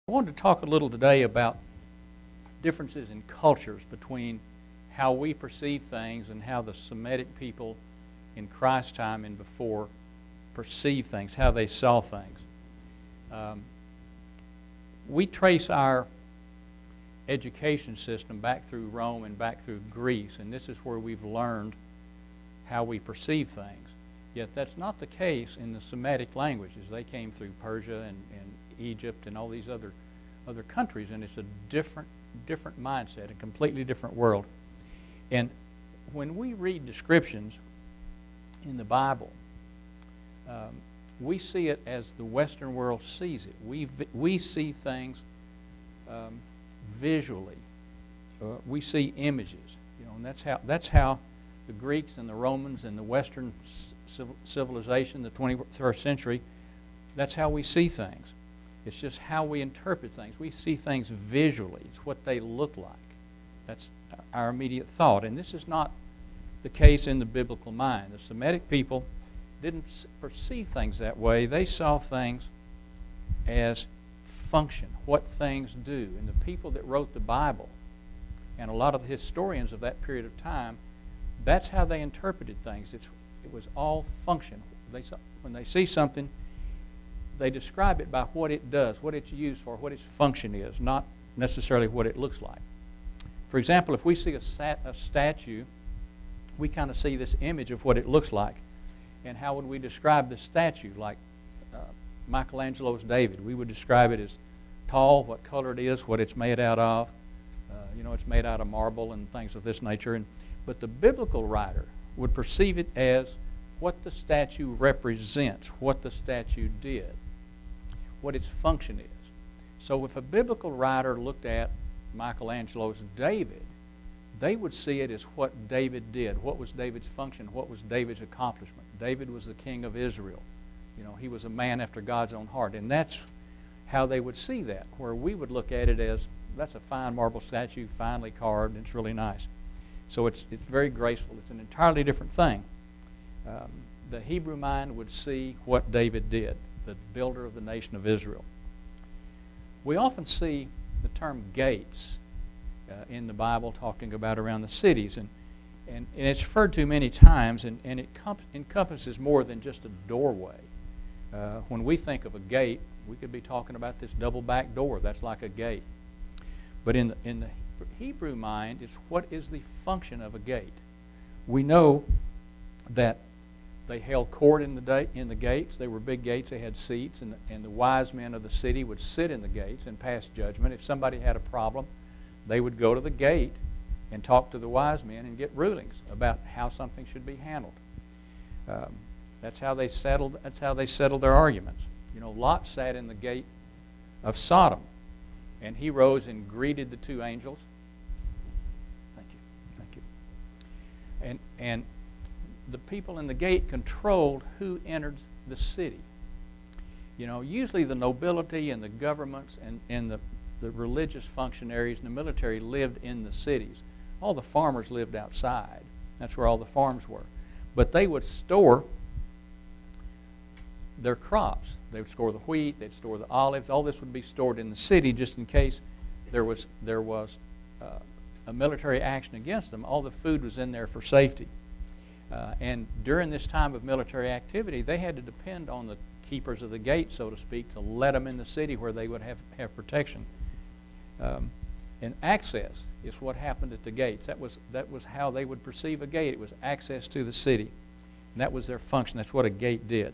I wanted to talk a little today about differences in cultures between how we perceive things and how the Semitic people in Christ's time and before perceived things, how they saw things. We trace our education system back through Rome and back through Greece, and this is where we've learned how we perceive things. Yet that's not the case in the Semitic languages. They came through Persia and Egypt and all these other countries, and it's a different mindset, a completely different world. And when we read descriptions in the Bible, we see it as the Western world sees it. We see things visually. We see images, and that's how the Greeks and the Romans and the Western civilization, the 21st century, that's how we see things. It's just how we interpret things. We see things visually. It's what they look like. That's our immediate thought. And this is not the case in the biblical mind. The Semitic people didn't perceive things that way. They saw things as function, what things do. And the people that wrote the Bible, and a lot of the historians of that period of time, that's how they interpreted things. It was all function. When they see something, they describe it by what it does, what it's used for, what its function is, not necessarily what it looks like. For example, if we see a statue, we kind of see this image of what it looks like. And how would we describe the statue? Like Michelangelo's David, we would describe it as tall, what color it is, what it's made out of. It's made out of marble and things of this nature. But the biblical writer would perceive it as what the statue represents, what the statue did, what its function is. So if a biblical writer looked at Michelangelo's David, they would see it as what David did. What was David's function? What was David's accomplishment? David was the king of Israel. He was a man after God's own heart. And that's how they would see that, where we would look at it as, that's a fine marble statue, finely carved, and it's really nice. So it's very graceful. It's an entirely different thing. The Hebrew mind would see what David did, the builder of the nation of Israel. We often see the term gates in the Bible talking about around the cities, and it's referred to many times, and it encompasses more than just a doorway. When we think of a gate, we could be talking about this double back door. That's like a gate. But in the Hebrew mind, it's what is the function of a gate. We know that they held court in the gates. They were big gates. They had seats, and the wise men of the city would sit in the gates and pass judgment. If somebody had a problem, they would go to the gate and talk to the wise men and get rulings about how something should be handled. That's how they settled their arguments. Lot sat in the gate of Sodom, and he rose and greeted the two angels. Thank you. And the people in the gate controlled who entered the city. Usually the nobility and the governments and the religious functionaries and the military lived in the cities. All the farmers lived outside. That's where all the farms were. But they would store their crops. They would store the wheat, they'd store the olives. All this would be stored in the city just in case there was a military action against them. All the food was in there for safety. And during this time of military activity, they had to depend on the keepers of the gate, so to speak, to let them in the city where they would have protection. And access is what happened at the gates. That was how they would perceive a gate. It was access to the city. And that was their function. That's what a gate did.